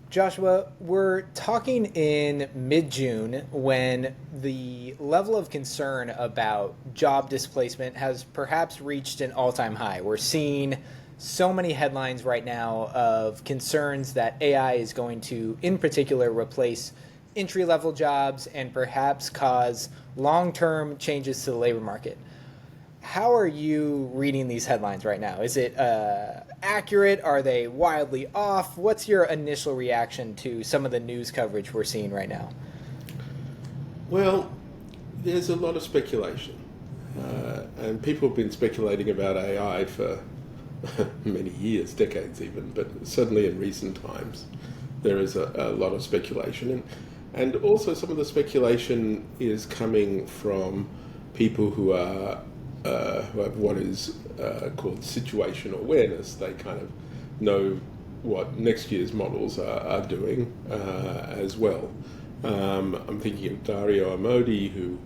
Joshua, we're talking in mid-June when the level of concern about job displacement has perhaps reached an all-time high. We're seeing so many headlines right now of concerns that AI is going to, in particular, replace entry-level jobs and perhaps cause long-term changes to the labor market. How are you reading these headlines right now? Is it accurate? Are they wildly off? What's your initial reaction to some of the news coverage we're seeing right now? Well, there's a lot of speculation, and people have been speculating about AI for many years, decades even, but certainly in recent times there is a lot of speculation. And also some of the speculation is coming from people who have what is called situational awareness. They kind of know what next year's models are doing as well. I'm thinking of Dario Amodi, who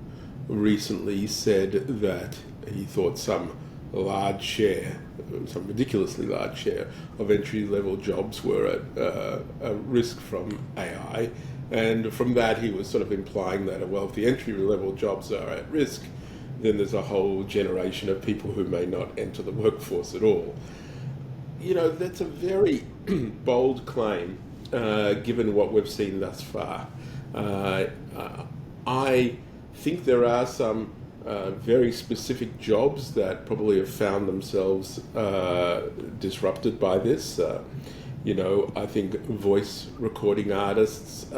recently said that he thought some ridiculously large share of entry-level jobs were at a risk from AI. And from that, he was sort of implying that, well, if the entry-level jobs are at risk, then there's a whole generation of people who may not enter the workforce at all. You know, that's a very bold claim, given what we've seen thus far. I think there are some very specific jobs that probably have found themselves disrupted by this. I think voice recording artists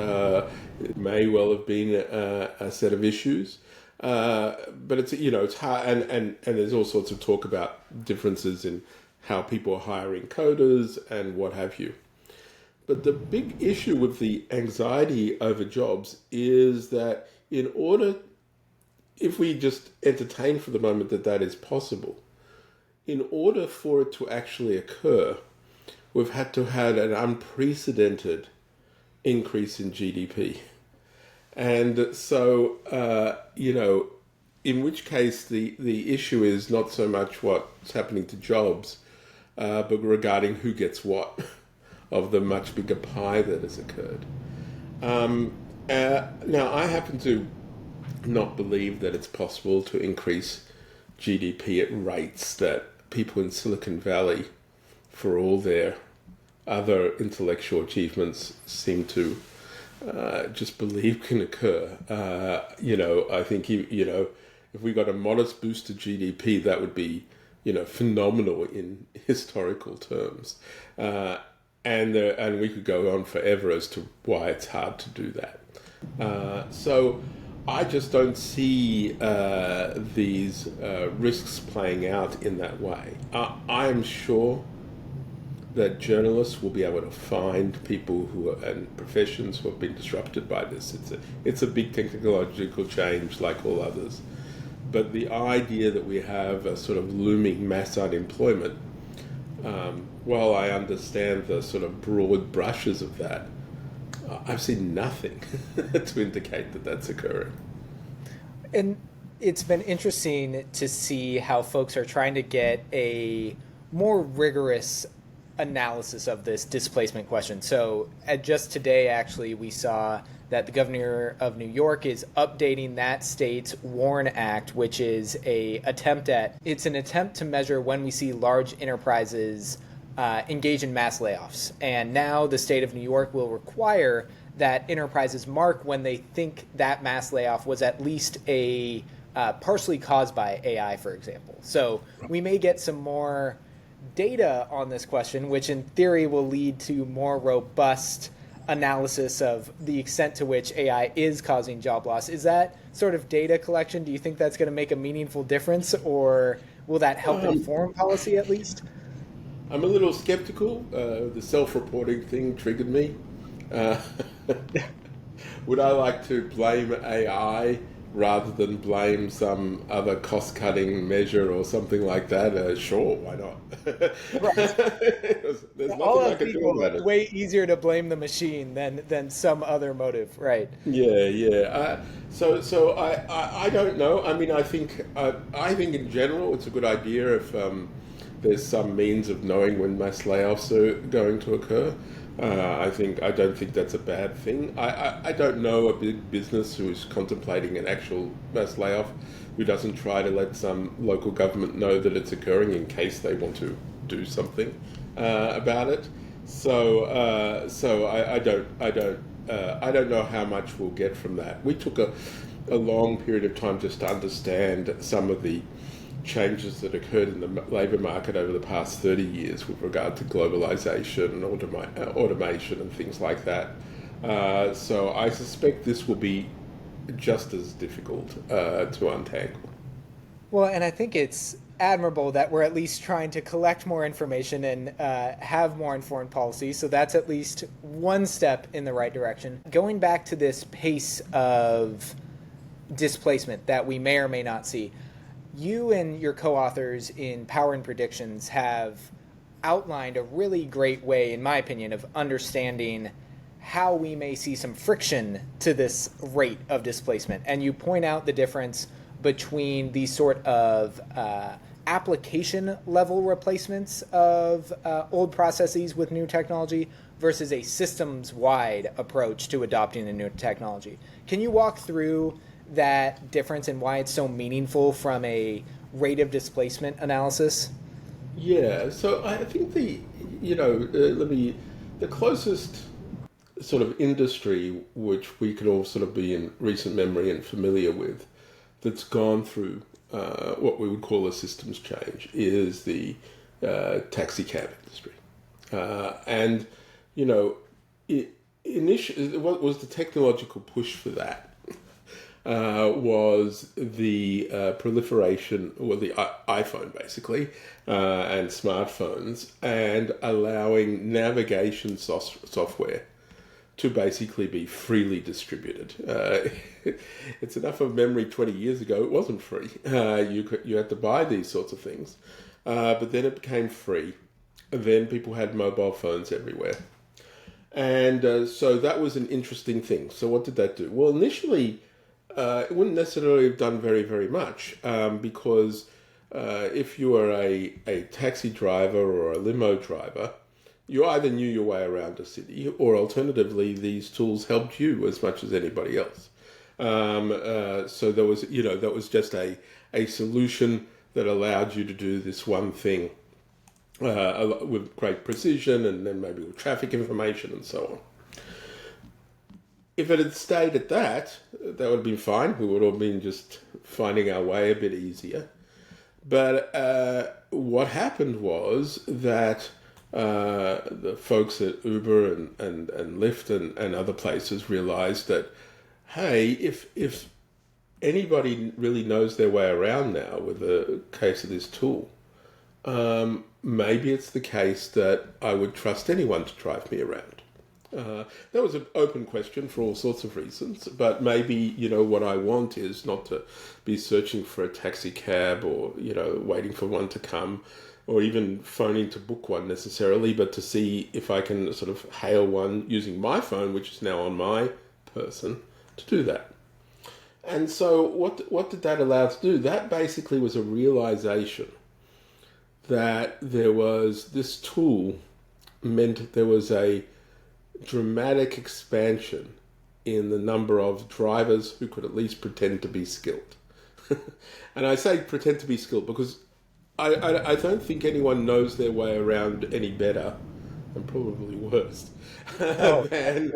may well have been a set of issues. But it's hard, and there's all sorts of talk about differences in how people are hiring coders and what have you. But the big issue with the anxiety over jobs is that if we just entertain for the moment that is possible, in order for it to actually occur, we've had to have an unprecedented increase in GDP. And so, in which case the issue is not so much what's happening to jobs, but regarding who gets what of the much bigger pie that has occurred. Now, I happen to not believe that it's possible to increase GDP at rates that people in Silicon Valley, for all their other intellectual achievements, seem to just believe can occur. I think if we got a modest boost to GDP, that would be phenomenal in historical terms, and we could go on forever as to why it's hard to do that. So I just don't see these risks playing out in that way. I am sure that journalists will be able to find people and professions who have been disrupted by this. It's a big technological change like all others. But the idea that we have a sort of looming mass unemployment, while I understand the sort of broad brushes of that, I've seen nothing to indicate that that's occurring. And it's been interesting to see how folks are trying to get a more rigorous analysis of this displacement question. So just today, actually, we saw that the governor of New York is updating that state's WARN Act, which is an attempt to measure when we see large enterprises engage in mass layoffs. And now the state of New York will require that enterprises mark when they think that mass layoff was at least partially caused by AI, for example. So we may get some more data on this question, which in theory will lead to more robust analysis of the extent to which AI is causing job loss. Is that sort of data collection, do you think that's going to make a meaningful difference, or will that help inform policy at least? I'm a little skeptical. The self-reporting thing triggered me. Would I like to blame AI rather than blame some other cost-cutting measure or something like that? Sure, why not? There's All nothing I else can do equal, about it's it. way easier to blame the machine than some other motive, right? Yeah. So I don't know. I mean, I think in general it's a good idea if there's some means of knowing when mass layoffs are going to occur. I don't think that's a bad thing. I don't know a big business who is contemplating an actual mass layoff who doesn't try to let some local government know that it's occurring in case they want to do something about it. So I don't know how much we'll get from that. We took a long period of time just to understand some of the changes that occurred in the labour market over the past 30 years with regard to globalisation and automation and things like that. So I suspect this will be just as difficult to untangle. Well, and I think it's admirable that we're at least trying to collect more information and have more informed policy. So that's at least one step in the right direction. Going back to this pace of displacement that we may or may not see, you and your co-authors in Power and Predictions have outlined a really great way, in my opinion, of understanding how we may see some friction to this rate of displacement. And you point out the difference between these sort of application level replacements of old processes with new technology versus a systems wide approach to adopting the new technology. Can you walk through that difference and why it's so meaningful from a rate of displacement analysis? Yeah, so I think the closest sort of industry which we could all sort of be in recent memory and familiar with that's gone through what we would call a systems change is the taxi cab industry. And, you know, initially, what was the technological push for that? Was the proliferation, or the iPhone basically, and smartphones, and allowing navigation software to basically be freely distributed. It's enough of memory 20 years ago, it wasn't free. You had to buy these sorts of things. But then it became free. And then people had mobile phones everywhere. And so that was an interesting thing. So what did that do? Well, initially, it wouldn't necessarily have done very, very much because if you are a taxi driver or a limo driver, you either knew your way around a city or alternatively, these tools helped you as much as anybody else. So there was, that was just a solution that allowed you to do this one thing with great precision and then maybe with traffic information and so on. If it had stayed at that would have been fine. We would have been just finding our way a bit easier. But what happened was that the folks at Uber and Lyft and other places realized that, hey, if anybody really knows their way around now with the case of this tool, maybe it's the case that I would trust anyone to drive me around. That was an open question for all sorts of reasons, but maybe, what I want is not to be searching for a taxi cab or, waiting for one to come or even phoning to book one necessarily, but to see if I can sort of hail one using my phone, which is now on my person, to do that. And so what did that allow to do? That basically was a realization that there was this tool meant there was a dramatic expansion in the number of drivers who could at least pretend to be skilled. And I say pretend to be skilled because I don't think anyone knows their way around any better, and probably worse, than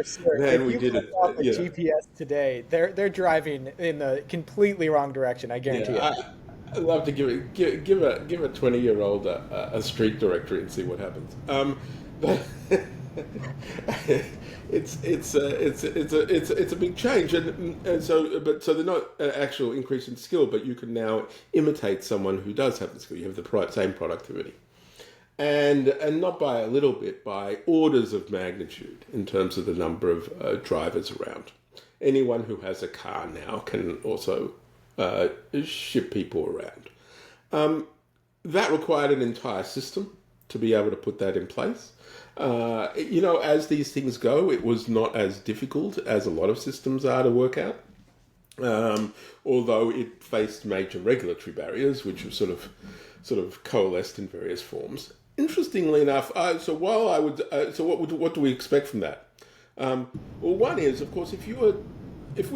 we did it. Off the GPS today, they're driving in the completely wrong direction. I guarantee you. I'd love to give a 20-year-old a street directory and see what happens. But it's a big change, and so they're not an actual increase in skill, but you can now imitate someone who does have the skill. You have the same productivity, and not by a little bit, by orders of magnitude in terms of the number of drivers around. Anyone who has a car now can also ship people around. That required an entire system to be able to put that in place. As these things go, it was not as difficult as a lot of systems are to work out. Although it faced major regulatory barriers, which have sort of sort of coalesced in various forms. Interestingly enough, what do we expect from that? Well, one is, of course, if we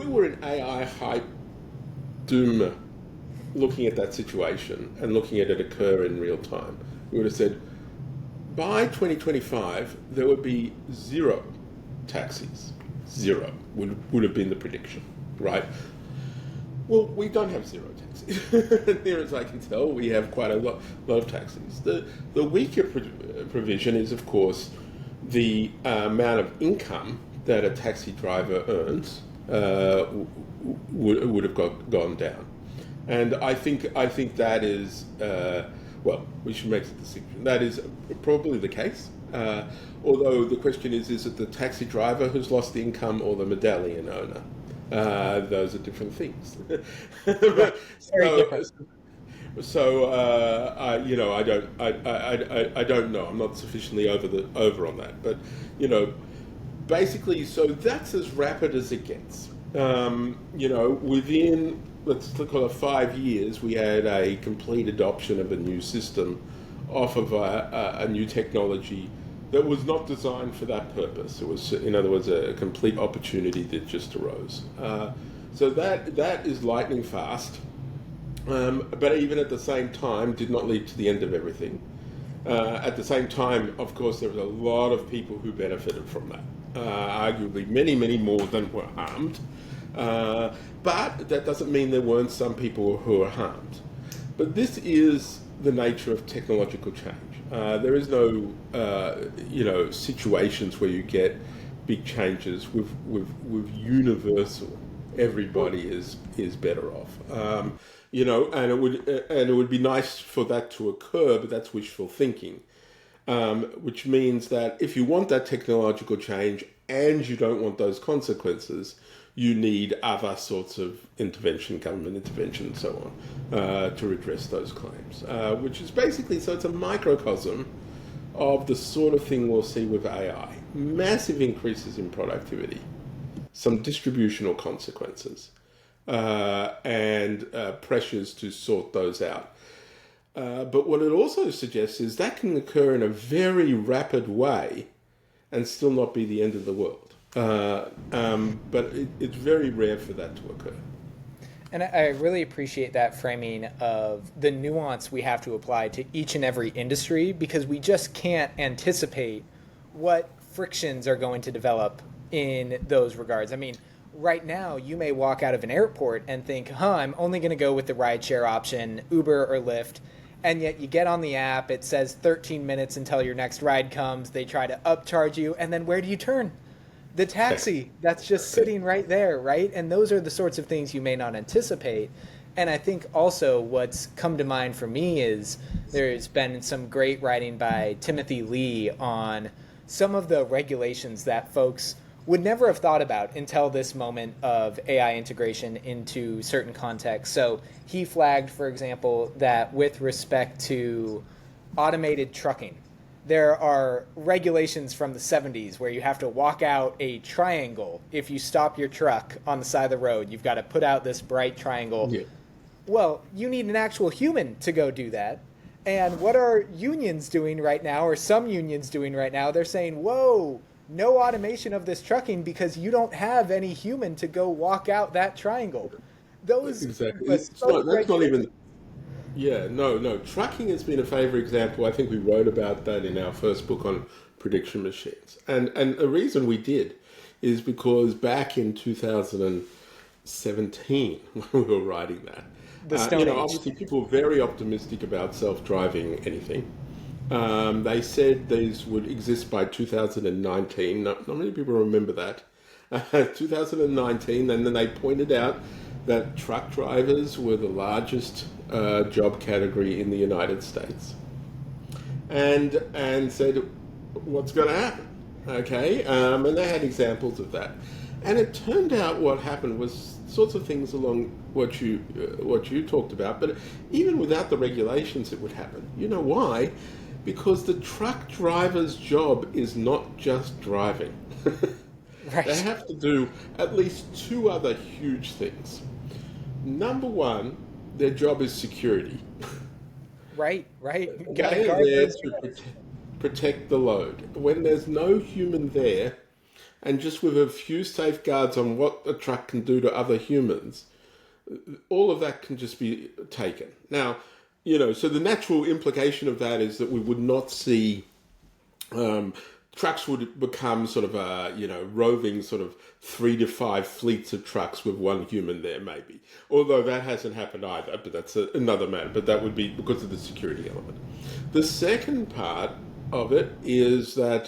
were an AI hype doomer looking at that situation and looking at it occur in real time, we would have said by 2025 there would be zero taxis. Zero would have been the prediction, right? Well, we don't have zero taxis. Near as I can tell, we have quite a lot of taxis. The weaker provision is, of course, the amount of income that a taxi driver earns would have gone down, and I think that is well, we should make the distinction. That is probably the case. Although the question is it the taxi driver who's lost the income or the medallion owner? Those are different things. Right. Very different. So I don't know. I'm not sufficiently over on that. But basically, so that's as rapid as it gets. Within, let's call it 5 years, we had a complete adoption of a new system off of a new technology that was not designed for that purpose. It was, in other words, a complete opportunity that just arose. So that is lightning fast, but even at the same time did not lead to the end of everything. At the same time, of course, there was a lot of people who benefited from that. Arguably many, many more than were harmed. But that doesn't mean there weren't some people who were harmed. But this is the nature of technological change. There is no, situations where you get big changes with universal. Everybody is better off. And it would be nice for that to occur, but that's wishful thinking. Which means that if you want that technological change and you don't want those consequences, you need other sorts of intervention, government intervention and so on, to redress those claims. Which is basically, so it's a microcosm of the sort of thing we'll see with AI. Massive increases in productivity, some distributional consequences, and pressures to sort those out. But what it also suggests is that can occur in a very rapid way and still not be the end of the world. But it's very rare for that to occur. And I really appreciate that framing of the nuance we have to apply to each and every industry, because we just can't anticipate what frictions are going to develop in those regards. I mean, right now, you may walk out of an airport and think, I'm only going to go with the rideshare option, Uber or Lyft. And yet you get on the app, it says 13 minutes until your next ride comes. They try to upcharge you. And then where do you turn? The taxi that's just sitting right there, right? And those are the sorts of things you may not anticipate. And I think also what's come to mind for me is there's been some great writing by Timothy Lee on some of the regulations that folks would never have thought about until this moment of AI integration into certain contexts. So he flagged, for example, that with respect to automated trucking, there are regulations from the 70s where you have to walk out a triangle. If you stop your truck on the side of the road, you've got to put out this bright triangle. Yeah. Well, you need an actual human to go do that. And what are unions doing right now, or some unions doing right now? They're saying, whoa, no automation of this trucking because you don't have any human to go walk out that triangle. Those exactly. That's not even. Yeah, no. Trucking has been a favourite example. I think we wrote about that in our first book on prediction machines. And the reason we did is because back in 2017, when we were writing that, obviously people were very optimistic about self-driving anything. They said these would exist by 2019. Not many people remember that. 2019, and then they pointed out that truck drivers were the largest job category in the United States, and said, what's going to happen? Okay, and they had examples of that, and it turned out what happened was sorts of things along what you talked about, but even without the regulations, it would happen. You know why? Because the truck driver's job is not just driving. Right. They have to do at least two other huge things. Number one, their job is security. Right, right. Gotta They are guard there those to rails. protect the load. When there's no human there, and just with a few safeguards on what a truck can do to other humans, all of that can just be taken. Now, so the natural implication of that is that we would not see trucks would become sort of a roving sort of 3 to 5 fleets of trucks with one human there, maybe. Although that hasn't happened either, but that's another matter. But that would be because of the security element. The second part of it is that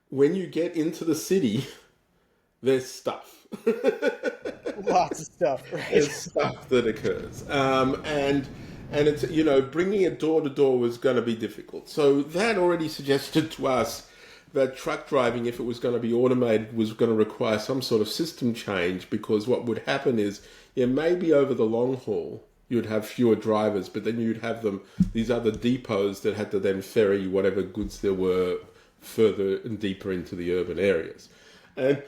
when you get into the city, there's stuff. Lots of stuff, There's right? stuff that occurs, and it's bringing it door to door was going to be difficult. So that already suggested to us that truck driving, if it was going to be automated, was going to require some sort of system change, because what would happen is, maybe over the long haul you'd have fewer drivers, but then you'd have these other depots that had to then ferry whatever goods there were further and deeper into the urban areas, and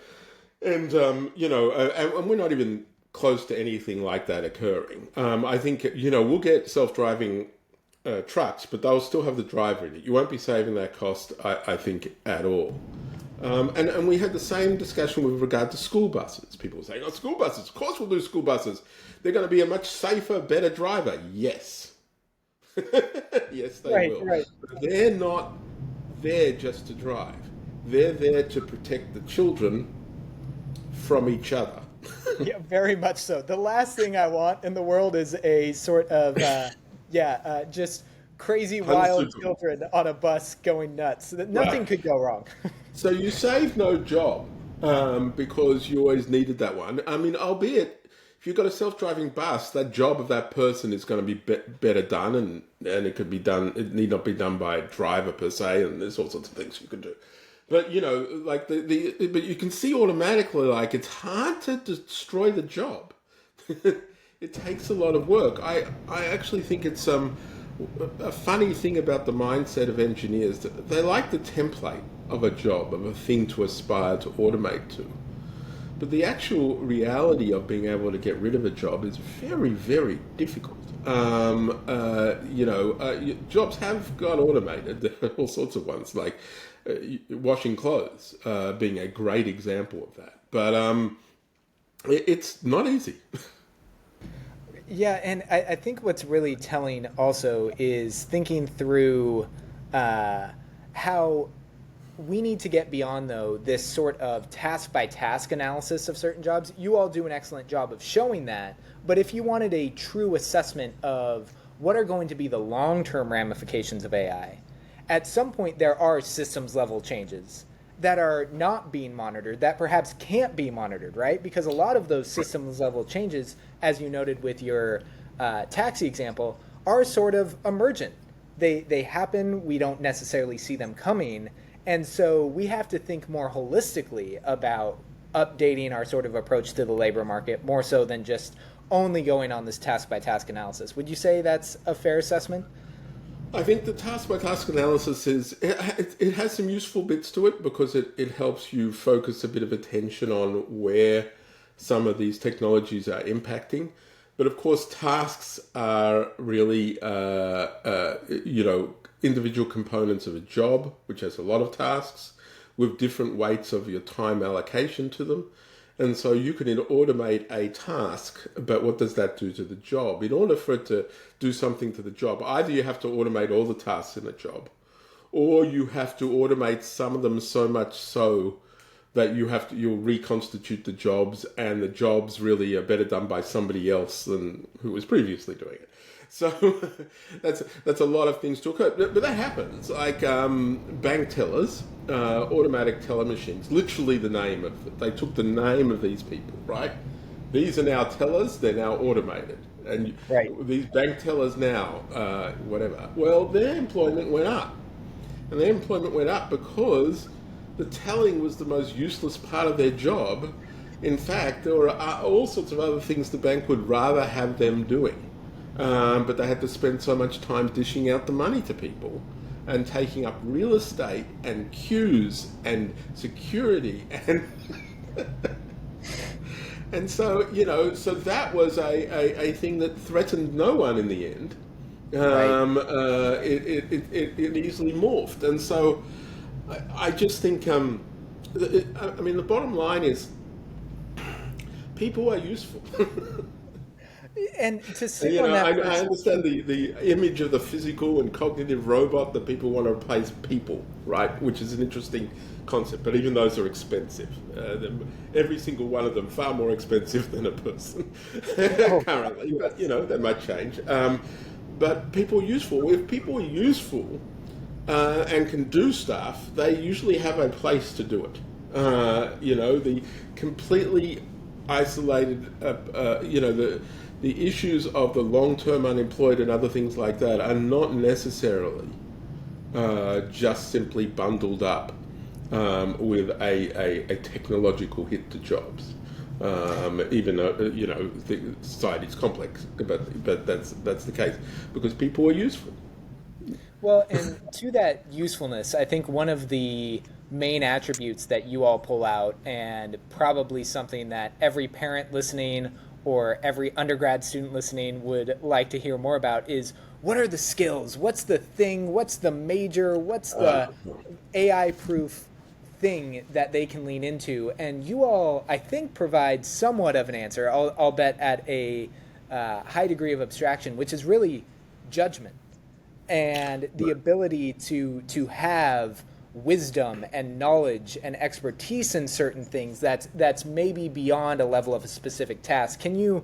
we're not even close to anything like that occurring. I think we'll get self-driving trucks, but they'll still have the driver in it. You won't be saving that cost, I think, at all. And we had the same discussion with regard to school buses. People were saying, "Oh, school buses! Of course, we'll do school buses. They're going to be a much safer, better driver." Yes, yes, they Right, will. right. But they're not there just to drive. They're there to protect the children from each other. Yeah, very much so. The last thing I want in the world is a sort of, just crazy wild Unsuitable. children on a bus going nuts. Nothing Right. could go wrong. So you save no job because you always needed that one. I mean, albeit if you've got a self-driving bus, that job of that person is going to be better done, and it could be done. It need not be done by a driver per se, and there's all sorts of things you can do. But like but you can see automatically, like, it's hard to destroy the job. It takes a lot of work. I actually think it's a funny thing about the mindset of engineers, that they like the template of a job, of a thing to aspire to automate to. But the actual reality of being able to get rid of a job is very, very difficult. Jobs have got automated. There are all sorts of ones, like washing clothes being a great example of that. But it's not easy. Yeah, and I think what's really telling also is thinking through how we need to get beyond, though, this sort of task by task analysis of certain jobs. You all do an excellent job of showing that, but if you wanted a true assessment of what are going to be the long term ramifications of AI, at some point there are systems level changes that are not being monitored, that perhaps can't be monitored, right? Because a lot of those systems level changes, as you noted with your taxi example, are sort of emergent. They happen, we don't necessarily see them coming, and so we have to think more holistically about updating our sort of approach to the labor market, more so than just only going on this task by task analysis. Would you say that's a fair assessment? I think the task-by-task analysis it has some useful bits to it, because it helps you focus a bit of attention on where some of these technologies are impacting. But of course, tasks are really, individual components of a job, which has a lot of tasks with different weights of your time allocation to them. And so you can automate a task, but what does that do to the job? In order for it to do something to the job, either you have to automate all the tasks in a job, or you have to automate some of them so much so that you'll reconstitute the jobs, and the jobs really are better done by somebody else than who was previously doing it. So that's a lot of things to occur, but that happens. Like bank tellers, automatic teller machines. Literally, the name of it. They took the name of these people, right? These are now tellers. They're now automated, and Right. these bank tellers now, whatever. Well, their employment went up, and their employment went up because the telling was the most useless part of their job. In fact, there were all sorts of other things the bank would rather have them doing. But they had to spend so much time dishing out the money to people and taking up real estate and queues and security and and so so that was a thing that threatened no one in the end, Right. It easily morphed, and so I just think I mean the bottom line is people are useful. And to sit You on know, that for a I second. understand the image of the physical and cognitive robot that people want to replace people, right? Which is an interesting concept, but even those are expensive. Every single one of them far more expensive than a person Oh, currently, but you yes. know that might change. But people are useful. If people are useful and can do stuff, they usually have a place to do it. You know, the completely isolated, you know, the issues of the long-term unemployed and other things like that are not necessarily just simply bundled up with a technological hit to jobs. Even though you know the society is complex, but that's the case because people are useful. Well, and to that usefulness, I think one of the main attributes that you all pull out, and probably something that every parent listening or every undergrad student listening would like to hear more about, is what are the skills? What's the thing? What's the major? What's the AI proof thing that they can lean into? And you all, I think, provide somewhat of an answer, I'll bet at a high degree of abstraction, which is really judgment and the ability to have wisdom and knowledge and expertise in certain things that's maybe beyond a level of a specific task. Can you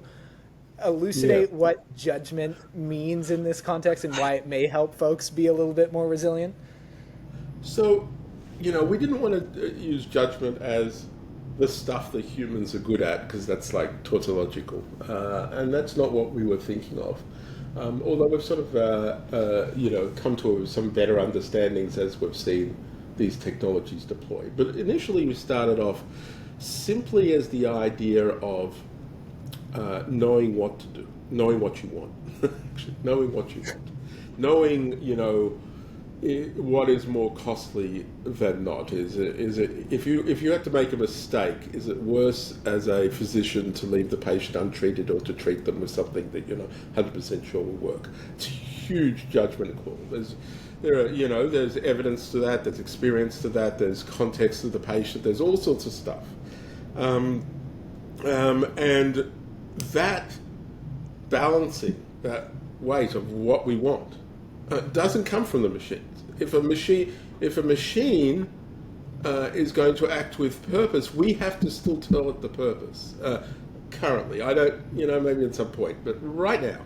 Yeah. elucidate what judgment means in this context and why it may help folks be a little bit more resilient? So, you know, we didn't want to use judgment as the stuff that humans are good at because that's like tautological, and that's not what we were thinking of. Although we've sort of, you know, come to some better understandings as we've seen these technologies deployed. But initially, we started off simply as the idea of knowing what to do, knowing what you want, actually, knowing what you want, knowing, you know, what is more costly than not? Is it if you had to make a mistake, is it worse as a physician to leave the patient untreated or to treat them with something that you're not 100% sure will work? It's a huge judgment call. There are, you know, there's evidence to that, there's experience to that, there's context of the patient, there's all sorts of stuff, and that balancing that weight of what we want doesn't come from the machines. If a machine is going to act with purpose, we have to still tell it the purpose. Currently, I don't, you know, maybe at some point, but right now,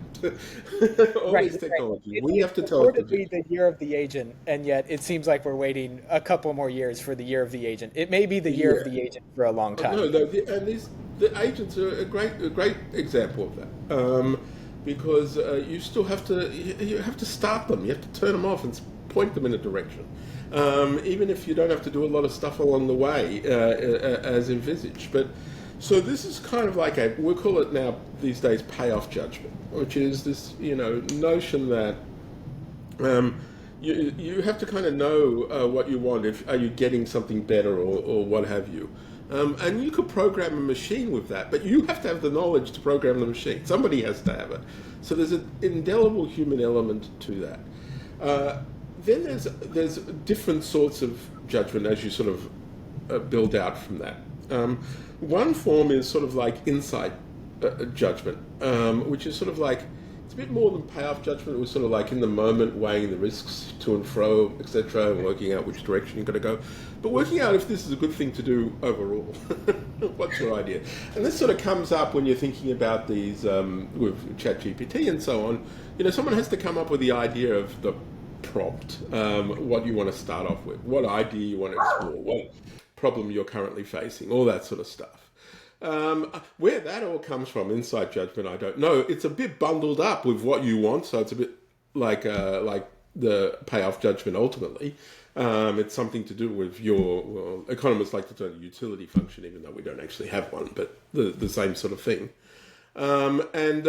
all Right, these right. technologies, It's we have to tell it the purportedly the year of the agent, and yet it seems like we're waiting a couple more years for the year of the agent. It may be the year of yeah. the agent for a long time. No, and the agents are a great example of that. Because you still have to you have to start them. You have to turn them off and point them in a direction, even if you don't have to do a lot of stuff along the way as envisaged. But so this is kind of like we call it now these days payoff judgment, which is this, you know, notion that you have to kind of know what you want. If are you getting something better or what have you, and you could program a machine with that, but you have to have the knowledge to program the machine. Somebody has to have it. So there's an indelible human element to that. Then there's different sorts of judgment as you sort of build out from that. One form is sort of like insight judgment, which is sort of like it's a bit more than payoff judgment. It was sort of like in the moment, weighing the risks to and fro, etc., and working out which direction you're going to go. But working out if this is a good thing to do overall. What's your idea? And this sort of comes up when you're thinking about these with ChatGPT and so on. You know, someone has to come up with the idea of the prompt, what you want to start off with, what idea you want to explore, what problem you're currently facing, all that sort of stuff. Where that all comes from, insight judgment, I don't know. It's a bit bundled up with what you want, so it's a bit like the payoff judgment ultimately. It's something to do with your, well, economists like to term it utility function, even though we don't actually have one, but the same sort of thing. And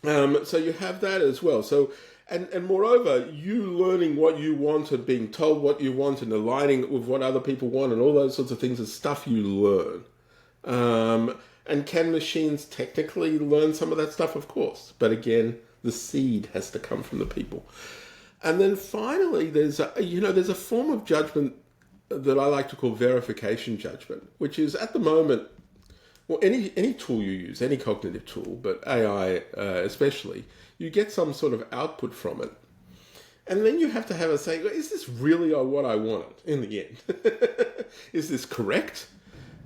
So you have that as well. So, and moreover, you learning what you want and being told what you want and aligning it with what other people want and all those sorts of things is stuff you learn. And can machines technically learn some of that stuff? Of course. But again, The seed has to come from the people. And then finally, there's a form of judgment that I like to call verification judgment, which is at the moment, well, any tool you use, any cognitive tool, but AI especially, you get some sort of output from it. And then you have to have a say, is this really what I wanted in the end? Is this correct?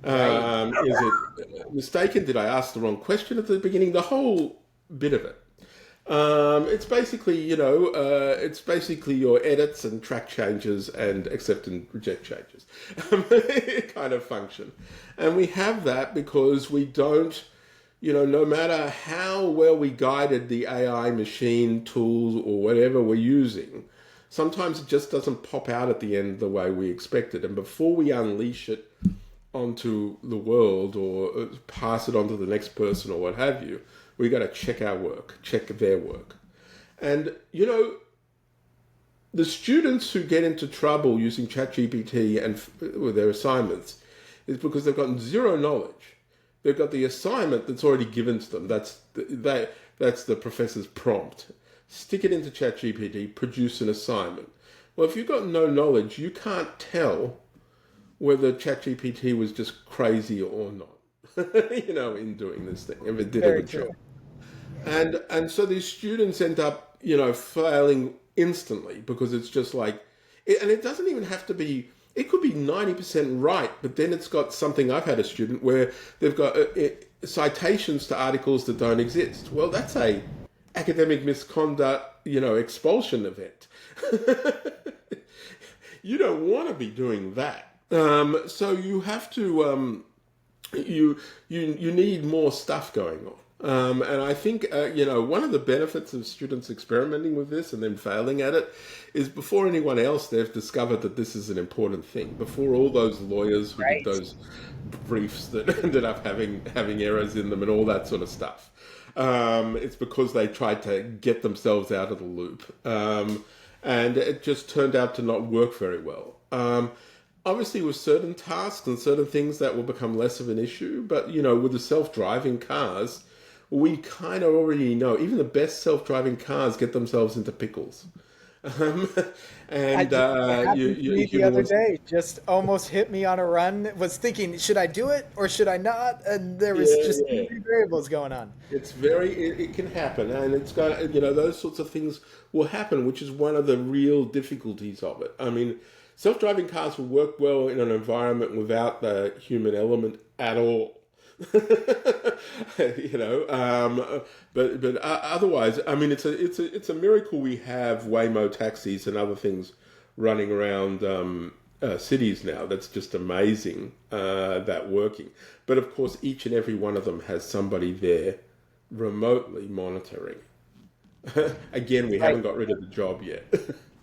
Right. Is it mistaken? Did I ask the wrong question at the beginning? The whole bit of it. It's basically, it's basically your edits and track changes and accept and reject changes kind of function. And we have that because we don't, no matter how well we guided the AI machine tools or whatever we're using, sometimes it just doesn't pop out at the end the way we expected. And before we unleash it onto the world or pass it on to the next person or what have you, we got to check our work, check their work. And, the students who get into trouble using ChatGPT and with their assignments is because they've gotten zero knowledge. They've got the assignment that's already given to them. That's the professor's prompt. Stick it into ChatGPT, produce an assignment. Well, if you've got no knowledge, you can't tell whether ChatGPT was just crazy or not, in doing this thing, if it did a good job. And so these students end up, failing instantly because it's just like, and it doesn't even have to be, it could be 90% right, but then it's got something. I've had a student where they've got citations to articles that don't exist. Well, that's a academic misconduct, expulsion event. You don't want to be doing that. So you have to, you need more stuff going on. And I think, one of the benefits of students experimenting with this and then failing at it is before anyone else, they've discovered that this is an important thing. Before all those lawyers who did those briefs that ended up having errors in them and all that sort of stuff. It's because they tried to get themselves out of the loop. And it just turned out to not work very well. Obviously, with certain tasks and certain things that will become less of an issue. But, with the self-driving cars, we kind of already know. Even the best self-driving cars get themselves into pickles. And the other day just almost hit me on a run. Was thinking, should I do it or should I not? And there was three variables going on. It's it can happen, and it's got those sorts of things will happen, which is one of the real difficulties of it. I mean, self-driving cars will work well in an environment without the human element at all. But otherwise, I mean, it's a miracle we have Waymo taxis and other things running around cities now. That's just amazing that working. But of course, each and every one of them has somebody there remotely monitoring. Again, we haven't got rid of the job yet.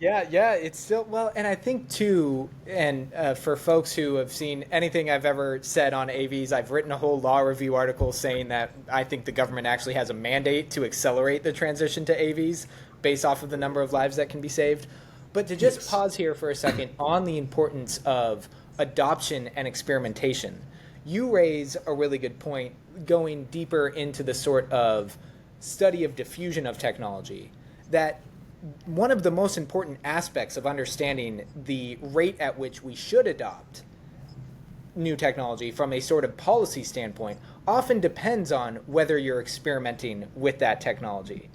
Yeah, it's still, well, and I think too, and for folks who have seen anything I've ever said on AVs, I've written a whole law review article saying that I think the government actually has a mandate to accelerate the transition to AVs based off of the number of lives that can be saved. But to just pause here for a second on the importance of adoption and experimentation, you raise a really good point going deeper into the sort of study of diffusion of technology, that one of the most important aspects of understanding the rate at which we should adopt new technology from a sort of policy standpoint often depends on whether you're experimenting with that technology.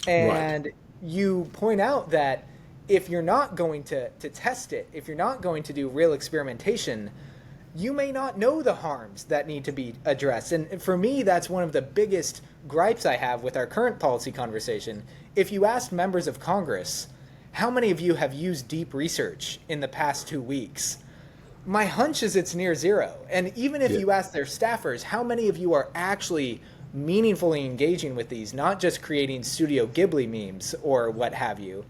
And you point out that if you're not going to test it, if you're not going to do real experimentation, you may not know the harms that need to be addressed. And for me, that's one of the biggest gripes I have with our current policy conversation. If you asked members of Congress, how many of you have used deep research in the past 2 weeks? My hunch is it's near zero. And even if you ask their staffers, how many of you are actually meaningfully engaging with these, not just creating Studio Ghibli memes or what have you,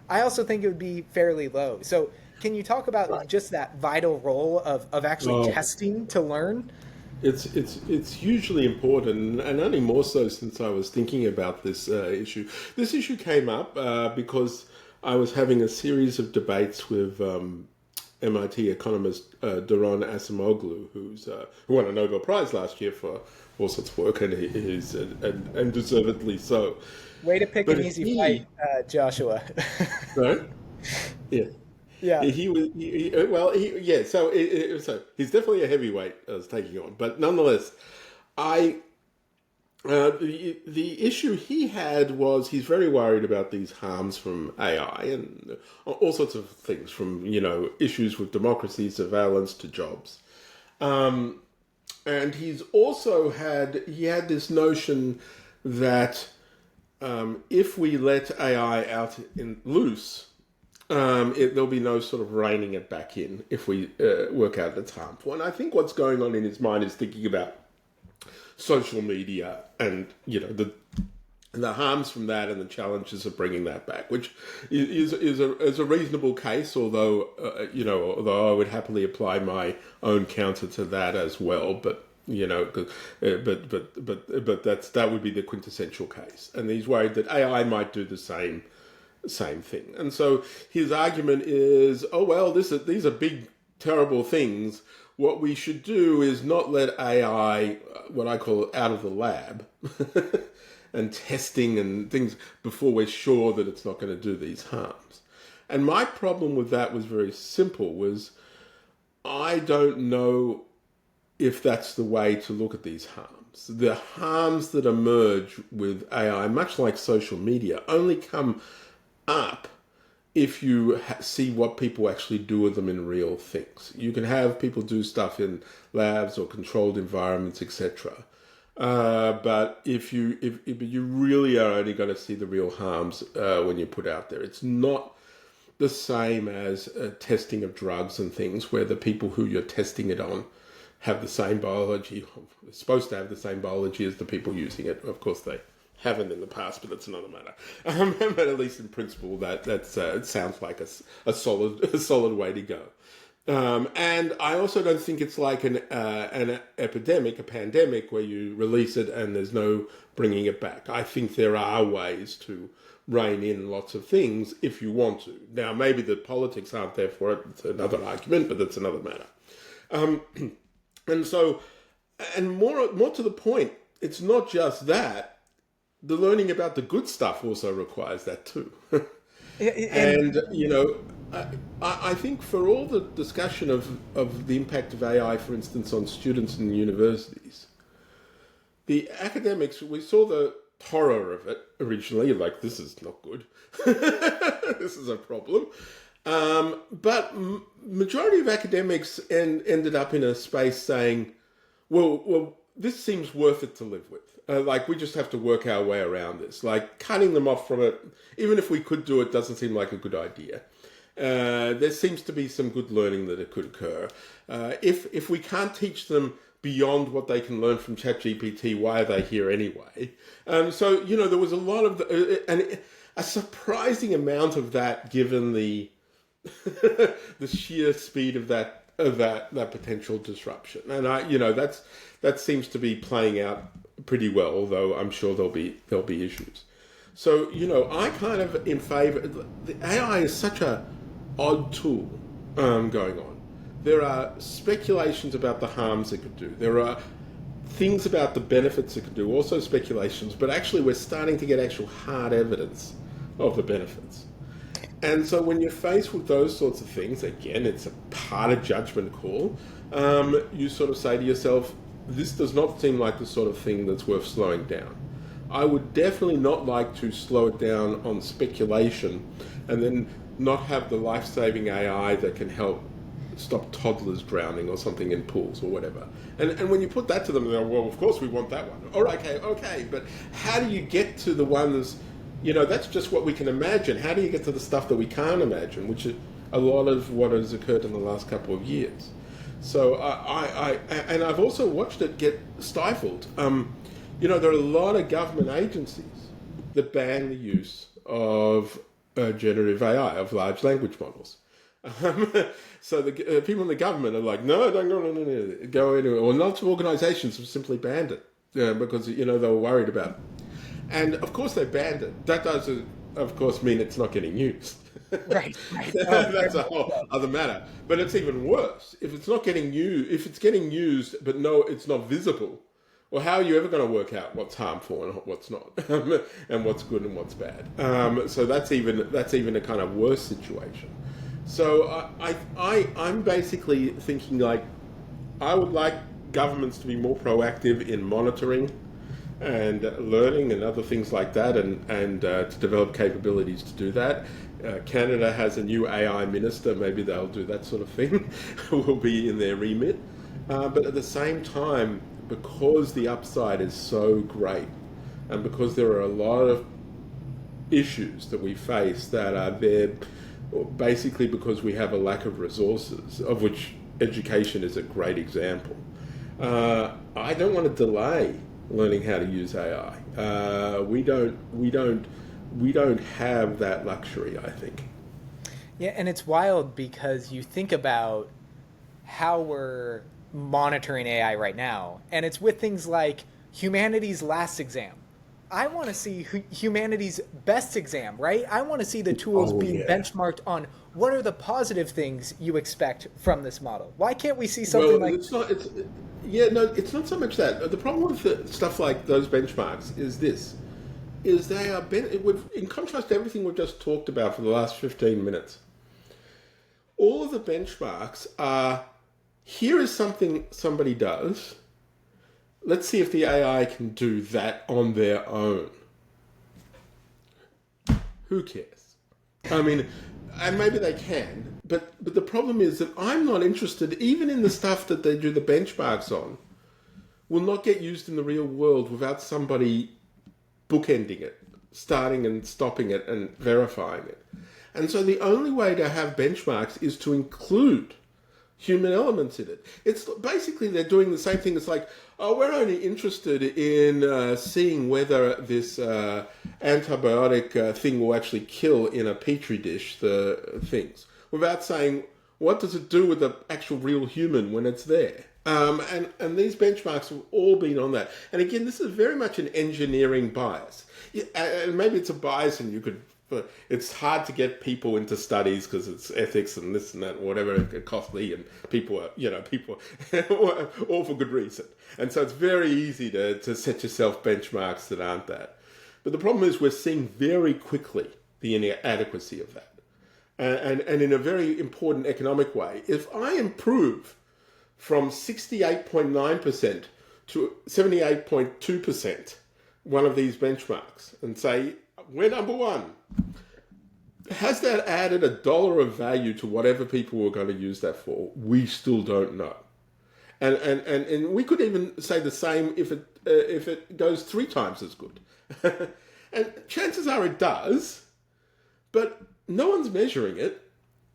I also think it would be fairly low. So can you talk about just that vital role of actually testing to learn? It's hugely important, and only more so since I was thinking about this issue. This issue came up because I was having a series of debates with MIT economist Doron Acemoglu, who won a Nobel Prize last year for all sorts of work, and and deservedly so. Way to pick But an easy fight, he, Joshua. no, yeah, Yeah. he was well, yeah. So he's definitely a heavyweight I was taking on, but nonetheless, I the issue he had was he's very worried about these harms from AI and all sorts of things, from issues with democracy, surveillance to jobs, and he had this notion that if we let AI out in loose, there'll be no sort of reining it back in if we work out its harmful. And I think what's going on in his mind is thinking about social media and the harms from that and the challenges of bringing that back, which is a reasonable case. Although although I would happily apply my own counter to that as well, but. But that would be the quintessential case, and he's worried that AI might do the same thing. And so his argument is, oh well, these are big terrible things. What we should do is not let AI, what I call, out of the lab and testing and things before we're sure that it's not going to do these harms. And my problem with that was very simple, was I don't know if that's the way to look at these harms. The harms that emerge with AI, much like social media, only come up if you see what people actually do with them in real things. You can have people do stuff in labs or controlled environments, etc. But if you really are only going to see the real harms when you put out there. It's not the same as testing of drugs and things, where the people who you're testing it on have the same biology, supposed to have the same biology as the people using it. Of course, they haven't in the past, but that's another matter. But at least in principle, it sounds like a solid way to go. And I also don't think it's like an epidemic, a pandemic, where you release it and there's no bringing it back. I think there are ways to rein in lots of things if you want to. Now, maybe the politics aren't there for it. It's another argument, but that's another matter. And so, and more to the point, it's not just that. The learning about the good stuff also requires that too. And I think for all the discussion of the impact of AI, for instance, on students in universities, the academics, we saw the horror of it originally, like, this is not good. This is a problem. But majority of academics ended up in a space saying, well, this seems worth it to live with. Like, we just have to work our way around this. Like, cutting them off from it, even if we could do it, doesn't seem like a good idea. There seems to be some good learning that it could occur. If we can't teach them beyond what they can learn from ChatGPT, why are they here anyway? So there was a lot of and a surprising amount of that, given the the sheer speed of that potential disruption. And that seems to be playing out pretty well, although I'm sure there'll be issues. So I kind of in favor. The AI is such a odd tool going on. There are speculations about the harms it could do. There are things about the benefits it could do, also speculations, but actually we're starting to get actual hard evidence of the benefits. And so when you're faced with those sorts of things, again, it's a part of judgment call, you sort of say to yourself, this does not seem like the sort of thing that's worth slowing down. I would definitely not like to slow it down on speculation and then not have the life-saving AI that can help stop toddlers drowning or something in pools or whatever. And when you put that to them, they're, well, of course we want that one. All right, okay, but how do you get to the ones, that's just what we can imagine. How do you get to the stuff that we can't imagine, which is a lot of what has occurred in the last couple of years. So and I've also watched it get stifled. There are a lot of government agencies that ban the use of generative AI, of large language models. So the people in the government are like, no, don't go anywhere. Or lots of organisations have simply banned it because they were worried about it. And of course they banned it. That does of course, mean it's not getting used. Right, right. Oh, That's a whole other matter. But it's even worse if it's not getting used. If it's getting used, but no, it's not visible. Well, how are you ever going to work out what's harmful and what's not, and what's good and what's bad? So that's even a kind of worse situation. So I'm basically thinking like I would like governments to be more proactive in monitoring and learning and other things like that, and to develop capabilities to do that. Canada has a new AI minister. Maybe they'll do that sort of thing. Will be in their remit. But at the same time, because the upside is so great, and because there are a lot of issues that we face that are there basically because we have a lack of resources, of which education is a great example. I don't want to delay learning how to use AI. We don't have that luxury, I think. Yeah, and it's wild because you think about how we're monitoring AI right now, and it's with things like humanity's last exam. I want to see humanity's best exam, right? I want to see the tools being benchmarked on what are the positive things you expect from this model. Why can't we see something like? It's not. It's not so much that. The problem with stuff like those benchmarks is this: is they are in contrast to everything we've just talked about for the last 15 minutes. All of the benchmarks are: here is something somebody does. Let's see if the AI can do that on their own. Who cares? I mean, and maybe they can, but the problem is that I'm not interested, even in the stuff that they do the benchmarks on, will not get used in the real world without somebody bookending it, starting and stopping it and verifying it. And so the only way to have benchmarks is to include human elements in it. It's basically they're doing the same thing. It's like, oh, we're only interested in seeing whether this antibiotic thing will actually kill in a petri dish the things, without saying what does it do with the actual real human when it's there. And these benchmarks have all been on that. And again, this is very much an engineering bias. Yeah, and maybe it's a bias, and you could. But it's hard to get people into studies because it's ethics and this and that, whatever, costly, and people are all for good reason. And so it's very easy to set yourself benchmarks that aren't that. But the problem is we're seeing very quickly the inadequacy of that. And in a very important economic way, if I improve from 68.9% to 78.2%, one of these benchmarks, and say, we're number one. Has that added $1 of value to whatever people were going to use that for? We still don't know. And we could even say the same if it goes 3 times as good. And chances are it does, but no one's measuring it.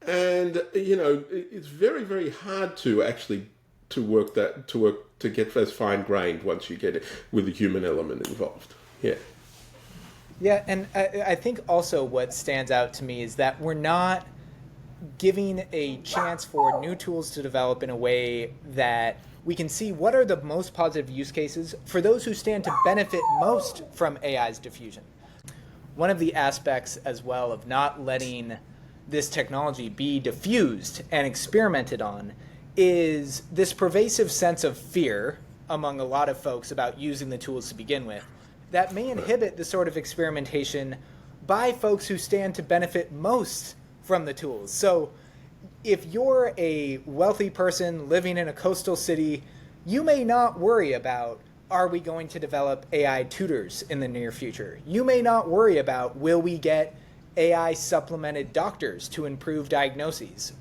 And, it's very, very hard to actually to get as fine-grained once you get it with the human element involved. Yeah. Yeah, and I think also what stands out to me is that we're not giving a chance for new tools to develop in a way that we can see what are the most positive use cases for those who stand to benefit most from AI's diffusion. One of the aspects as well of not letting this technology be diffused and experimented on is this pervasive sense of fear among a lot of folks about using the tools to begin with that may inhibit the sort of experimentation by folks who stand to benefit most from the tools. So if you're a wealthy person living in a coastal city, you may not worry about, are we going to develop AI tutors in the near future? You may not worry about, will we get AI supplemented doctors to improve diagnoses?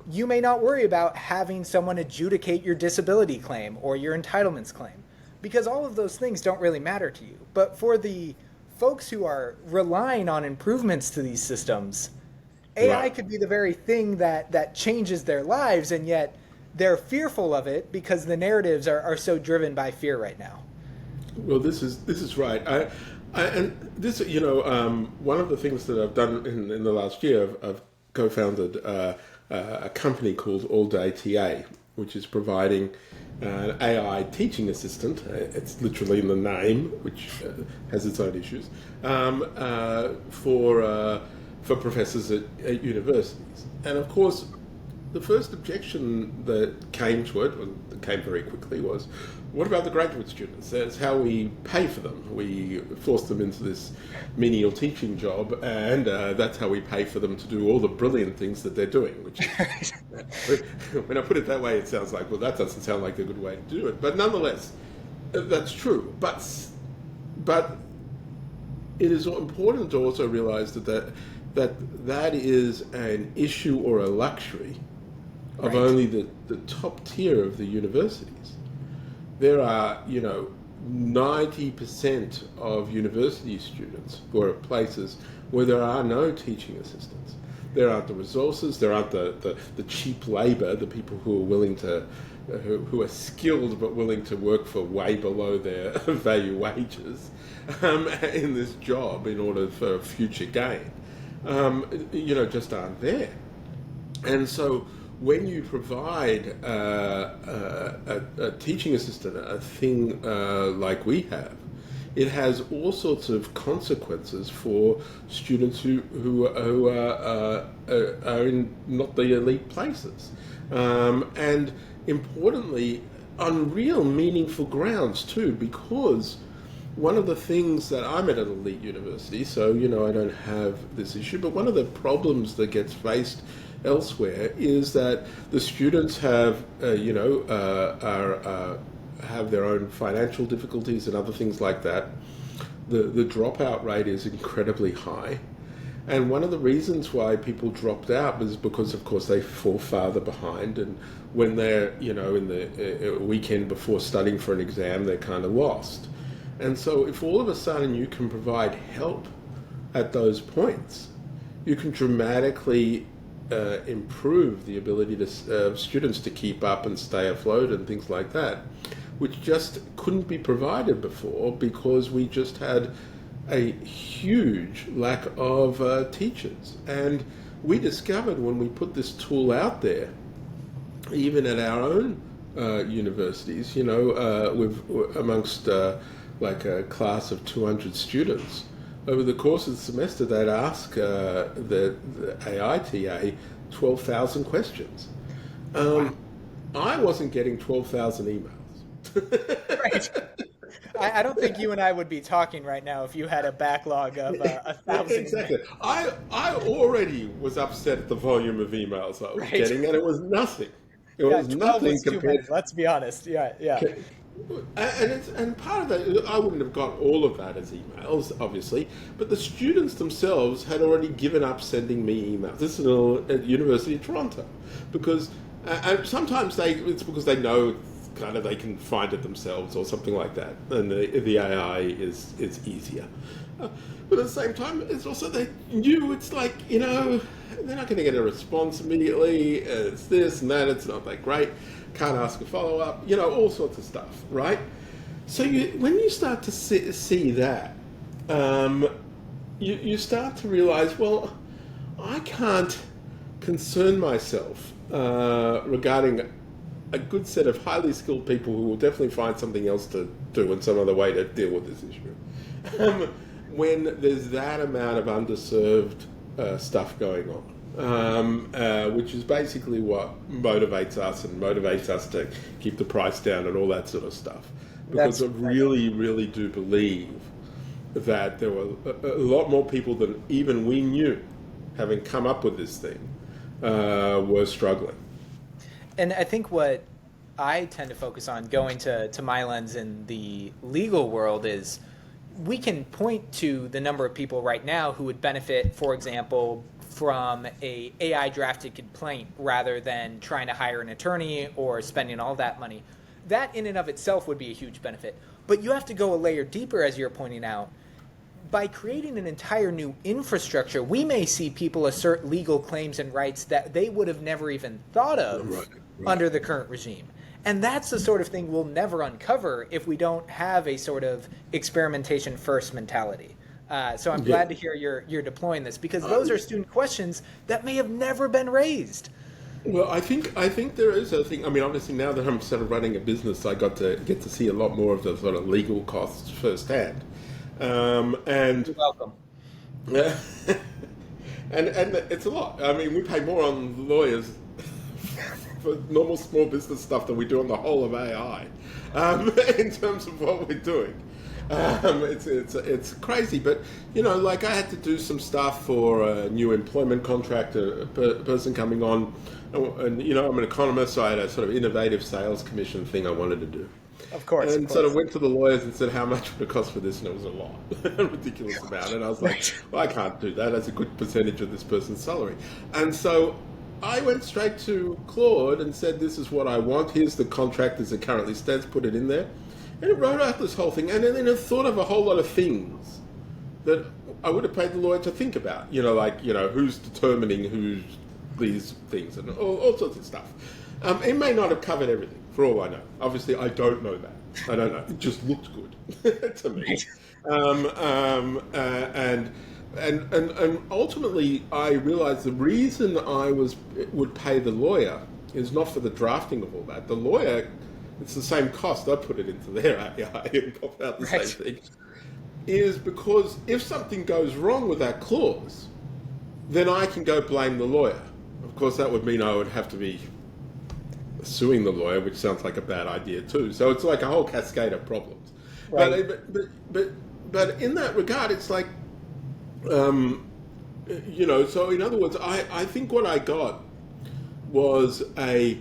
You may not worry about having someone adjudicate your disability claim or your entitlements claim, because all of those things don't really matter to you. But for the folks who are relying on improvements to these systems, AI could be the very thing that changes their lives, and yet they're fearful of it because the narratives are so driven by fear right now. Well, this is right. And this, one of the things that I've done in the last year, I've co-founded a company called All Day TA, which is providing an AI teaching assistant. It's literally in the name, which has its own issues, for professors at universities. And of course, the first objection that came to it, and that came very quickly, was, what about the graduate students? That's how we pay for them. We force them into this menial teaching job, and that's how we pay for them to do all the brilliant things that they're doing. Which is, when I put it that way, it sounds like, well, that doesn't sound like a good way to do it. But nonetheless, that's true. But it is important to also realize that is an issue or a luxury of only the top tier of the universities. There are, 90% of university students who are at places where there are no teaching assistants. There aren't the resources, there aren't the cheap labour, the people who are willing to, who are skilled but willing to work for way below their value wages in this job in order for future gain, just aren't there. And so when you provide a teaching assistant, a thing like we have, it has all sorts of consequences for students who are in not the elite places. And importantly, on real meaningful grounds too, because one of the things that I'm at an elite university, so I don't have this issue, but one of the problems that gets faced elsewhere is that the students have have their own financial difficulties and other things like that. The dropout rate is incredibly high, and one of the reasons why people dropped out was because, of course, they fall farther behind, and when they're in the weekend before studying for an exam, they're kind of lost. And so if all of a sudden you can provide help at those points, you can dramatically improve the ability of students to keep up and stay afloat and things like that, which just couldn't be provided before because we just had a huge lack of teachers. And we discovered when we put this tool out there, even at our own universities, amongst like a class of 200 students, over the course of the semester, they'd ask the AI TA 12,000 questions. I wasn't getting 12,000 emails. Right. I don't think you and I would be talking right now if you had a backlog of 1,000. Exactly. I already was upset at the volume of emails I was getting, and it was nothing. It was 12 nothing was too compared. many, let's be honest. Yeah. And part of that, I wouldn't have got all of that as emails, obviously, but the students themselves had already given up sending me emails. This is at University of Toronto, because and sometimes it's because they know kind of they can find it themselves or something like that, and the AI is easier. But at the same time, it's also they knew it's like they're not going to get a response immediately. It's this and that. It's not that great. Can't ask a follow-up, all sorts of stuff, right? So when you start to see that, you start to realize, well, I can't concern myself regarding a good set of highly skilled people who will definitely find something else to do and some other way to deal with this issue. When there's that amount of underserved stuff going on. Which is basically what motivates us to keep the price down and all that sort of stuff. Because I really, really do believe that there were a lot more people than even we knew, having come up with this thing, were struggling. And I think what I tend to focus on going to my lens in the legal world is we can point to the number of people right now who would benefit, for example, from a AI drafted complaint rather than trying to hire an attorney or spending all that money. That in and of itself would be a huge benefit. But you have to go a layer deeper, as you're pointing out. By creating an entire new infrastructure, we may see people assert legal claims and rights that they would have never even thought of under the current regime. And that's the sort of thing we'll never uncover if we don't have a sort of experimentation first mentality. So I'm glad to hear you're deploying this, because those are student questions that may have never been raised. Well, I think there is a thing. I mean, obviously now that I'm sort of running a business, I got to get to see a lot more of the sort of legal costs firsthand, and You're welcome. and it's a lot. I mean, we pay more on lawyers for normal small business stuff than we do on the whole of AI, in terms of what we're doing. It's crazy, but like I had to do some stuff for a new employment contract, person coming on, and I'm an economist, so I had a sort of innovative sales commission thing I wanted to do, Of course, of and sort of course. went to the lawyers and said how much would it cost for this, and it was a lot, a ridiculous amount, and I was like, Right. well, I can't do that. That's a good percentage of this person's salary, and so I went straight to Claude and said, this is what I want. Here's the contract as it currently stands. Put it in there. And it wrote out this whole thing. And then it thought of a whole lot of things that I would have paid the lawyer to think about. Who's determining who's these things and all sorts of stuff. It may not have covered everything, for all I know. Obviously, I don't know that. I don't know. It just looked good to me. Right. And ultimately, I realized the reason I would pay the lawyer is not for the drafting of all that. The lawyer, it's the same cost. I put it into their AI and pop out the same Right. thing. Is because if something goes wrong with that clause, then I can go blame the lawyer. Of course, that would mean I would have to be suing the lawyer, which sounds like a bad idea too. So it's like a whole cascade of problems. Right. But in that regard, it's like, um, So in other words, I think what I got was a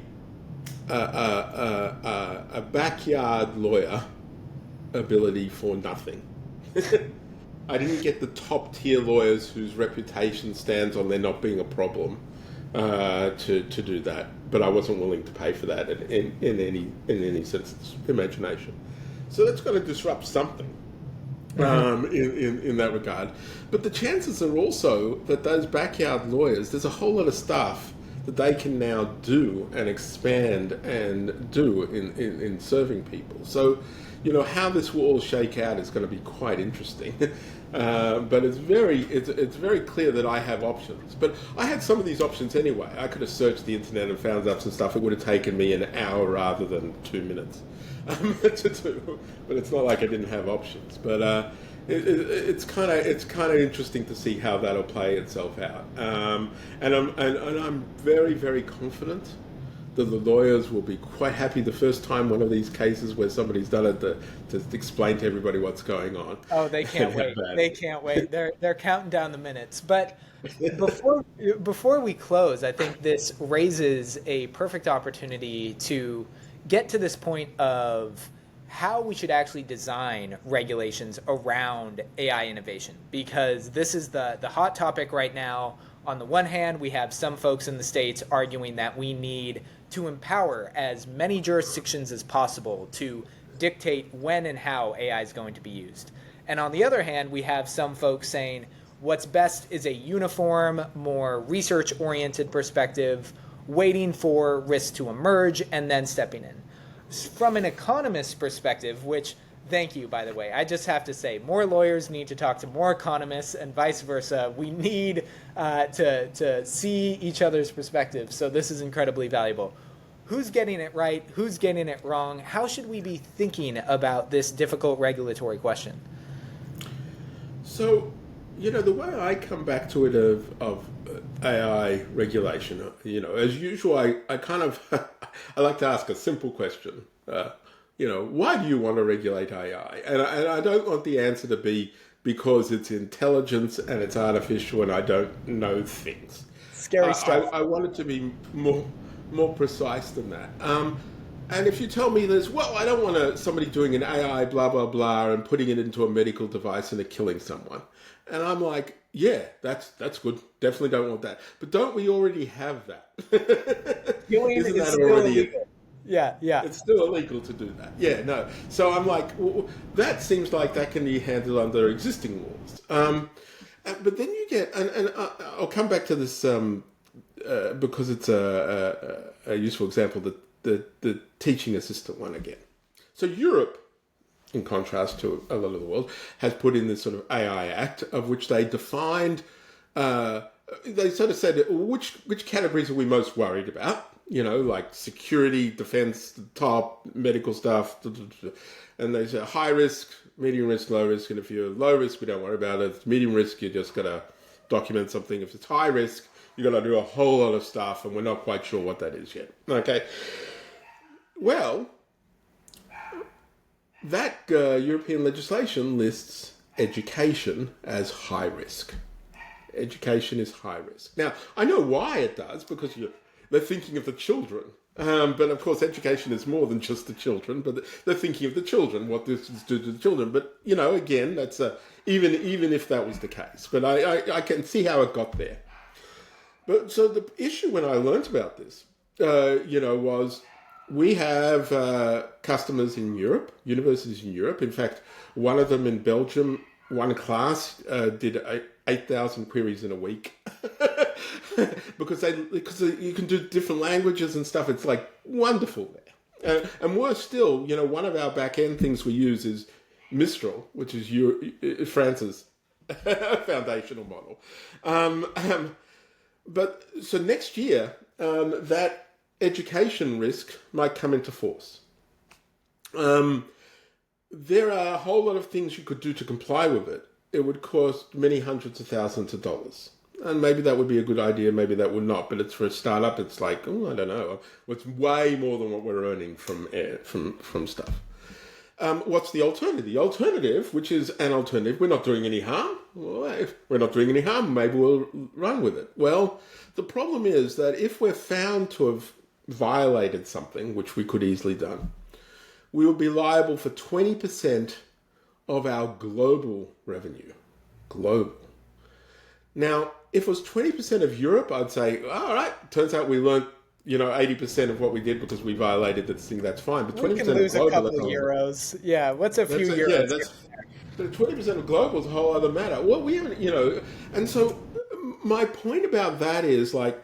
backyard lawyer ability for nothing. I didn't get the top tier lawyers whose reputation stands on there not being a problem to do that, but I wasn't willing to pay for that in any sense of imagination. So that's going to disrupt something in that regard. But the chances are also that those backyard lawyers, there's a whole lot of stuff that they can now do and expand and do in serving people. So, how this will all shake out is going to be quite interesting. But it's very clear that I have options. But I had some of these options anyway. I could have searched the internet and found out some stuff. It would have taken me an hour rather than 2 minutes to do. But it's not like I didn't have options. But it's kind of interesting to see how that'll play itself out. And I'm very, very confident that the lawyers will be quite happy the first time one of these cases where somebody's done it to explain to everybody what's going on. Oh, they can't And how wait. bad They it can't wait. They're counting down the minutes. But before before we close, I think this raises a perfect opportunity to get to this point of how we should actually design regulations around AI innovation, because this is the hot topic right now. On the one hand, we have some folks in the states arguing that we need to empower as many jurisdictions as possible to dictate when and how AI is going to be used. And on the other hand, we have some folks saying what's best is a uniform, more research oriented perspective, waiting for risks to emerge and then stepping in. From an economist's perspective, which, thank you, by the way, I just have to say, more lawyers need to talk to more economists and vice versa. We need to see each other's perspectives. So this is incredibly valuable. Who's getting it right? Who's getting it wrong? How should we be thinking about this difficult regulatory question? So, the way I come back to it of AI regulation, as usual, I kind of I like to ask a simple question. Why do you want to regulate AI? And I don't want the answer to be because it's intelligence and it's artificial and I don't know things. Scary stuff. I want it to be more precise than that. And if you tell me there's, well, I don't want somebody doing an AI blah, blah, blah and putting it into a medical device and it killing someone. And I'm like, yeah, that's good. Definitely don't want that. But don't we already have that? Killing Isn't is that still already illegal. Yeah, yeah. It's still illegal to do that. Yeah, no. So I'm like, that seems like that can be handled under existing laws. But then you get, and I'll come back to this because it's a useful example, the teaching assistant one again. So Europe, in contrast to a lot of the world, has put in this sort of AI Act of which they defined they sort of said, which categories are we most worried about? You know, like security, defense, the top, medical stuff. And they say high risk, medium risk, low risk. And if you're low risk, we don't worry about it. If it's medium risk, you just got to document something. If it's high risk, you got to do a whole lot of stuff, and we're not quite sure what that is yet. Okay. Well, that European legislation lists education as high risk. Education is high risk. Now, I know why it does, because they're thinking of the children. But of course, education is more than just the children. But they're thinking of the children, what this is due to the children. But you know, again, that's even if that was the case. But I can see how it got there. But so the issue when I learnt about this, was we have customers in Europe, universities in Europe. In fact, one of them in Belgium, one class did 8,000 queries in a week because you can do different languages and stuff. It's like wonderful there. And worse still, one of our back end things we use is Mistral, which is France's foundational model. But so next year, that education risk might come into force. There are a whole lot of things you could do to comply with it. It would cost many hundreds of thousands of dollars. And maybe that would be a good idea, maybe that would not. But it's for a startup, it's like, I don't know. It's way more than what we're earning from stuff. What's the alternative? The alternative, which is an alternative, we're not doing any harm. Well, if we're not doing any harm, maybe we'll run with it. Well, the problem is that if we're found to have violated something, which we could easily done, we will be liable for 20% of our global revenue. Global. Now, if it was 20% of Europe, I'd say, all right, turns out we learned 80% of what we did because we violated this thing, that's fine. But 20% we can lose of global, a couple of euros. Yeah, what's a few euros? Yeah, but 20% of global is a whole other matter. Well, we haven't, and so my point about that is like,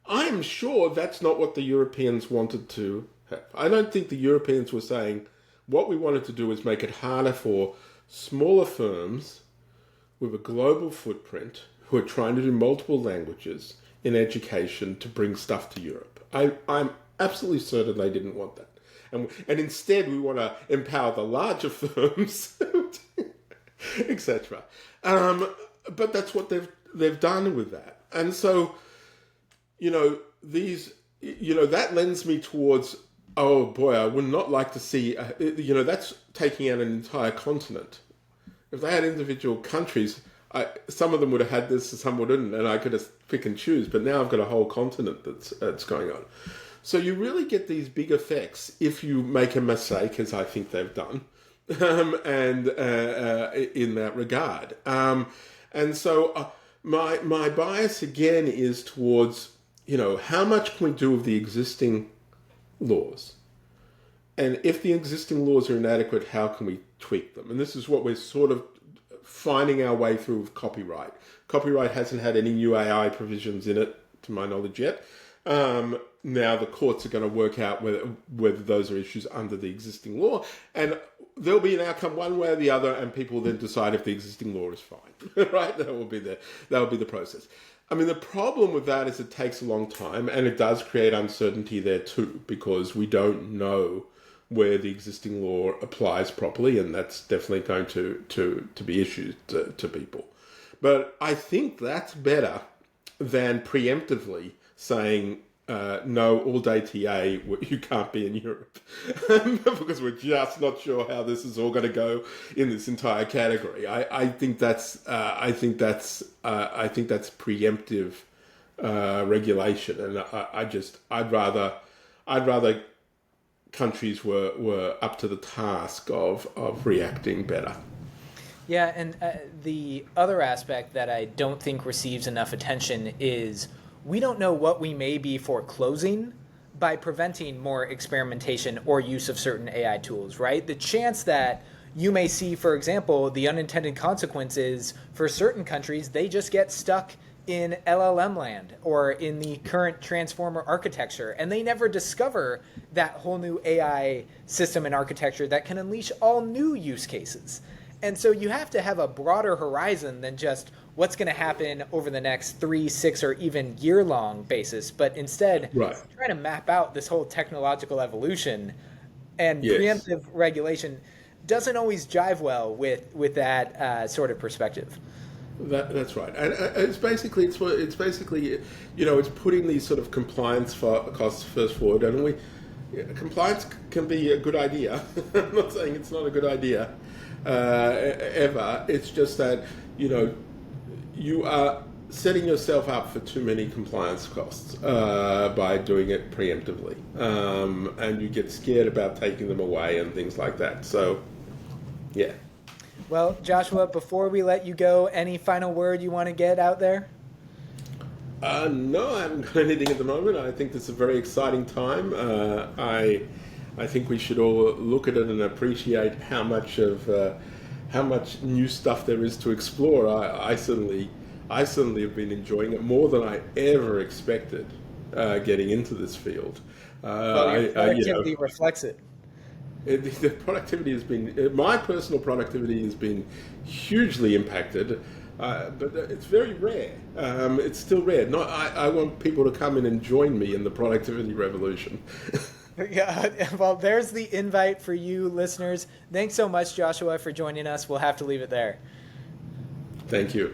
I'm sure that's not what the Europeans wanted to have. I don't think the Europeans were saying what we wanted to do is make it harder for smaller firms with a global footprint who are trying to do multiple languages in education to bring stuff to Europe. I'm absolutely certain they didn't want that. And instead we want to empower the larger firms, etc. But that's what they've done with that. And so, that lends me towards, oh boy, I would not like to see, that's taking out an entire continent. If they had individual countries, some of them would have had this, some wouldn't, and I could just pick and choose. But now I've got a whole continent that's going on. So you really get these big effects if you make a mistake, as I think they've done, and in that regard. And so my bias again is towards, how much can we do with the existing laws? And if the existing laws are inadequate, how can we tweak them? And this is what we're sort of finding our way through with copyright. Copyright hasn't had any new AI provisions in it, to my knowledge, yet. Now the courts are going to work out whether those are issues under the existing law, and there'll be an outcome one way or the other, and people then decide if the existing law is fine. Right? That will be the process. I mean, the problem with that is it takes a long time, and it does create uncertainty there too, because we don't know where the existing law applies properly, and that's definitely going to be issued to people. But I think that's better than preemptively saying, no, all-day TA, you can't be in Europe, because we're just not sure how this is all going to go in this entire category. I think that's preemptive regulation, and I'd rather countries were up to the task of reacting better. Yeah, and the other aspect that I don't think receives enough attention is we don't know what we may be foreclosing by preventing more experimentation or use of certain AI tools, right? The chance that you may see, for example, the unintended consequences for certain countries, they just get stuck in LLM land or in the current transformer architecture, and they never discover that whole new AI system and architecture that can unleash all new use cases. And so you have to have a broader horizon than just what's going to happen over the next 3, 6, or even year-long basis, but instead Right. trying to map out this whole technological evolution. And Yes. preemptive regulation doesn't always jive well with that sort of perspective. That's right, and it's basically it's putting these sort of compliance costs first forward, and compliance can be a good idea. I'm not saying it's not a good idea ever. It's just that you are setting yourself up for too many compliance costs by doing it preemptively, and you get scared about taking them away and things like that. So, yeah. Well, Joshua, before we let you go, any final word you want to get out there? No, I haven't got anything at the moment. I think this is a very exciting time. I think we should all look at it and appreciate how much new stuff there is to explore. I certainly have been enjoying it more than I ever expected getting into this field. Well, your productivity reflects it. The productivity has been, my personal productivity has been hugely impacted, but it's very rare. It's still rare. Not, I want people to come in and join me in the productivity revolution. Yeah, well, there's the invite for you listeners. Thanks so much, Joshua, for joining us. We'll have to leave it there. Thank you.